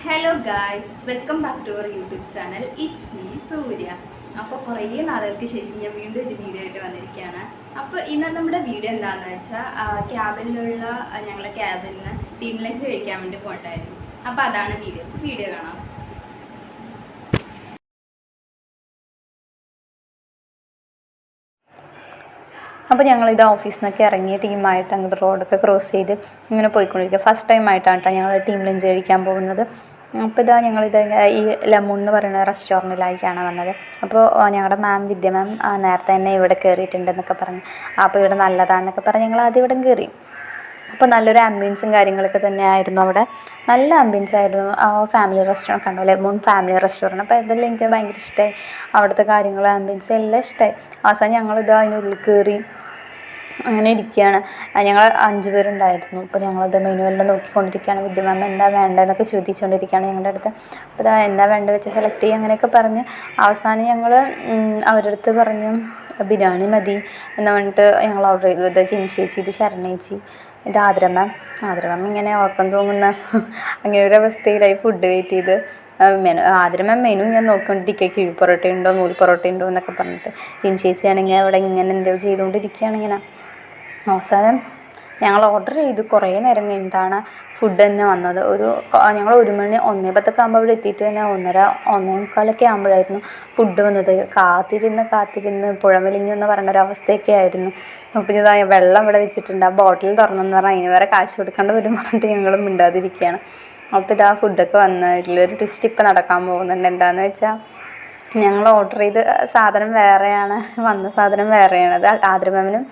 Hello guys, welcome back to our YouTube channel. It's me Surya. അപ്പോൾ കുറേ നാളുകൾക്ക് ശേഷം ഞാൻ വീണ്ടും ഒരു വീഡിയോ ആയിട്ട് വന്നിരിക്കുകയാണ്. അപ്പോൾ ഇന്ന് നമ്മുടെ വീഡിയോ എന്താണെന്ന് വെച്ചാൽ ക്യാബിനിലുള്ള ഞങ്ങളെ ക്യാബിന് ടീം ലഞ്ച് കഴിക്കാൻ വേണ്ടി പോകണ്ടായിരുന്നു. അപ്പോൾ അതാണ് വീഡിയോ കാണാം. അപ്പോൾ ഞങ്ങളിത് ഓഫീസിൽ നിന്നൊക്കെ ഇറങ്ങിയ ടീമായിട്ട് അങ്ങോട്ട് റോഡൊക്കെ ക്രോസ് ചെയ്ത് ഇങ്ങനെ പോയിക്കൊണ്ടിരിക്കുക. ഫസ്റ്റ് ടൈം ആയിട്ടാണ് കേട്ടോ ഞങ്ങൾ ടീം ലഞ്ച് കഴിക്കാൻ പോകുന്നത്. അപ്പോൾ ഞങ്ങളിത് ഈ ലമൂൺ എന്ന് പറയുന്ന റെസ്റ്റോറൻറ്റിലേക്കാണ് വന്നത്. അപ്പോൾ ഞങ്ങളുടെ വിദ്യ മാം നേരത്തെ തന്നെ ഇവിടെ കയറിയിട്ടുണ്ടെന്നൊക്കെ പറഞ്ഞു. അപ്പോൾ ഇവിടെ നല്ലതാണെന്നൊക്കെ പറഞ്ഞ് ഞങ്ങൾ ആദ്യം ഇവിടെ കയറി. അപ്പോൾ നല്ലൊരു ആംബിയൻസും കാര്യങ്ങളൊക്കെ തന്നെയായിരുന്നു അവിടെ. നല്ല ആംബിയൻസ് ആയിരുന്നു. ഫാമിലി റെസ്റ്റോറൻറ്റ് കണ്ടോ, ലെമൂൺ ഫാമിലി റെസ്റ്റോറൻറ്റ്. അപ്പോൾ ഇതെല്ലാം എനിക്ക് ഭയങ്കര ഇഷ്ടമായി. അവിടുത്തെ കാര്യങ്ങൾ, ആംബിയൻസ് എല്ലാം ഇഷ്ടമായി. അവസാനം ഞങ്ങളിത് അതിനുള്ളിൽ കയറി അങ്ങനെ ഇരിക്കുകയാണ്. ഞങ്ങൾ 5 പേരുണ്ടായിരുന്നു. അപ്പോൾ ഞങ്ങളത് മെനു എല്ലാം നോക്കിക്കൊണ്ടിരിക്കുകയാണ്. വിദ്യ മാം എന്താ വേണ്ടതെന്നൊക്കെ ചോദിച്ചുകൊണ്ടിരിക്കുകയാണ് ഞങ്ങളുടെ അടുത്ത്. അപ്പോൾ എന്താ വേണ്ടത് വെച്ച് സെലക്ട് ചെയ്യുക അങ്ങനെയൊക്കെ പറഞ്ഞ് അവസാനം ഞങ്ങൾ അവരുടെ അടുത്ത് പറഞ്ഞു ബിരിയാണി മതി എന്ന് പറഞ്ഞിട്ട് ഞങ്ങൾ ഓർഡർ ചെയ്തു. ഇത് ജിൻഷേച്ചി, ഇത് ശരണേച്ചി, ഇത് ആതിര മാം ഇങ്ങനെ ഉറക്കം തോന്നുന്ന അങ്ങനെ ഒരു അവസ്ഥയിലായി ഫുഡ് വെയിറ്റ് ചെയ്ത്. ആതിര മാം മെനു ഞാൻ നോക്കിക്കൊണ്ടിരിക്കുക, കിഴി പൊറോട്ട ഉണ്ടോ, നൂൽ പൊറോട്ട ഉണ്ടോ എന്നൊക്കെ പറഞ്ഞിട്ട്. ജിൻഷേച്ചിയാണെങ്കിൽ അവിടെ ഇങ്ങനെ എന്തോ ചെയ്തുകൊണ്ടിരിക്കുകയാണ്. ഇങ്ങനെ അവസാനം ഞങ്ങൾ ഓർഡർ ചെയ്ത് കുറേ നേരം കഴിഞ്ഞിട്ടാണ് ഫുഡ് തന്നെ വന്നത്. ഞങ്ങൾ 1 മണി 1:10 ആകുമ്പോൾ അവിടെ എത്തിയിട്ട് തന്നെ 1:45 ആകുമ്പോഴായിരുന്നു ഫുഡ് വന്നത്. കാത്തിരുന്ന് പുഴമെലിഞ്ഞു എന്ന് പറയുന്നൊരവസ്ഥയൊക്കെ ആയിരുന്നു. അപ്പോൾ ഇതാ വെള്ളം ഇവിടെ വെച്ചിട്ടുണ്ട്, ആ ബോട്ടിൽ തുറന്നെന്ന് പറഞ്ഞാൽ അതിന് വേറെ കാശ് കൊടുക്കേണ്ട വരും പറഞ്ഞിട്ട് ഞങ്ങൾ മിണ്ടാതിരിക്കുകയാണ്. അപ്പോൾ ഇതാ ഫുഡൊക്കെ വന്ന് ഇതിലൊരു ട്വിസ്റ്റ് ഇപ്പം നടക്കാൻ പോകുന്നുണ്ട്. എന്താണെന്ന് വെച്ചാൽ ഞങ്ങൾ ഓർഡർ ചെയ്ത് സാധനം വേറെയാണ്, വന്ന സാധനം വേറെയാണ്. അത് ആതിര മാമിനും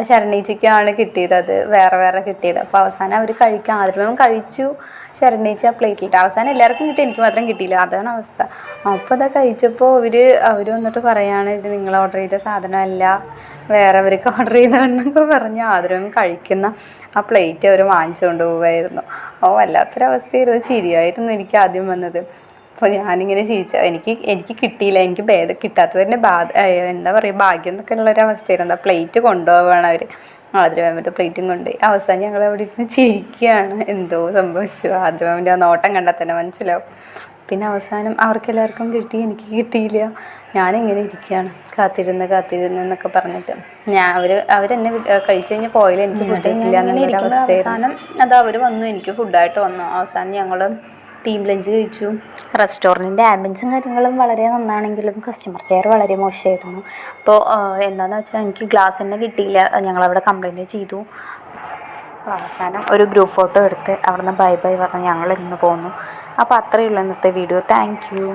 ശരണേച്ചിക്കാണ് കിട്ടിയത്, അത് വേറെ കിട്ടിയത്. അപ്പോൾ അവസാനം അവർ കഴിക്കാൻ ആതിര മാം കഴിച്ചു, ശരണേച്ചി ആ പ്ലേറ്റിലിട്ട്. അവസാനം എല്ലാവർക്കും കിട്ടി, എനിക്ക് മാത്രം കിട്ടിയില്ല. അതാണ് അവസ്ഥ. അപ്പോൾ അതാ കഴിച്ചപ്പോൾ അവർ വന്നിട്ട് പറയാണ് ഇത് നിങ്ങൾ ഓർഡർ ചെയ്ത സാധനമല്ല, വേറെവർക്ക് ഓർഡർ ചെയ്തതെന്നൊക്കെ പറഞ്ഞ് ആതിര മാം കഴിക്കുന്ന ആ പ്ലേറ്റ് അവർ വാങ്ങിച്ചു കൊണ്ടുപോകുമായിരുന്നു. വല്ലാത്തൊരവസ്ഥയായിരുന്നു. ചിരിയായിരുന്നു എനിക്ക് ആദ്യം വന്നത്. അപ്പോൾ ഞാനിങ്ങനെ എനിക്ക് കിട്ടിയില്ല, എനിക്ക് കിട്ടാത്തതിൻ്റെ എന്താ പറയുക, ഭാഗ്യം എന്നൊക്കെ ഉള്ളൊരവസ്ഥയായിരുന്നു. ആ പ്ലേറ്റ് കൊണ്ടുപോവുകയാണ് അവർ, ആതിര മാമിൻ്റെ പ്ലേറ്റും കൊണ്ട്. അവസാനം ഞങ്ങൾ അവിടെ ഇരുന്ന് ചിരിക്കുകയാണ്. എന്തോ സംഭവിച്ചു, ആതിര മാമിൻ്റെ ആ നോട്ടം കണ്ടാൽ തന്നെ മനസ്സിലാവും. പിന്നെ അവസാനം അവർക്കെല്ലാവർക്കും കിട്ടി, എനിക്ക് കിട്ടിയില്ല. ഞാനിങ്ങനെ ഇരിക്കുകയാണ് കാത്തിരുന്ന് എന്നൊക്കെ പറഞ്ഞിട്ട്. അവരെന്നെ കഴിച്ച് കഴിഞ്ഞ് പോയാലും എനിക്ക് കിട്ടിയില്ല എന്നുള്ളൊരവസ്ഥ. അവസാനം അത് അവർ വന്നു, എനിക്ക് ഫുഡായിട്ട് വന്നു. അവസാനം ഞങ്ങൾ ടീം ലഞ്ച് കഴിച്ചു. റെസ്റ്റോറൻറ്റിൻ്റെ ആംബിയൻസും കാര്യങ്ങളും വളരെ നന്നാണെങ്കിലും കസ്റ്റമർ കെയർ വളരെ മോശമായിരുന്നു. അപ്പോൾ എന്താണെന്ന് വെച്ചാൽ എനിക്ക് ഗ്ലാസ് തന്നെ കിട്ടിയില്ല. ഞങ്ങളവിടെ കംപ്ലയിൻറ്റ് ചെയ്തു. അവസാനം ഒരു ഗ്രൂപ്പ് ഫോട്ടോ എടുത്ത് അവിടെ നിന്ന് ബൈ പറഞ്ഞ് ഞങ്ങൾ ഇന്ന് പോന്നു. അപ്പോൾ അത്രയേ ഉള്ളൂ ഇന്നത്തെ വീഡിയോ. Thank you.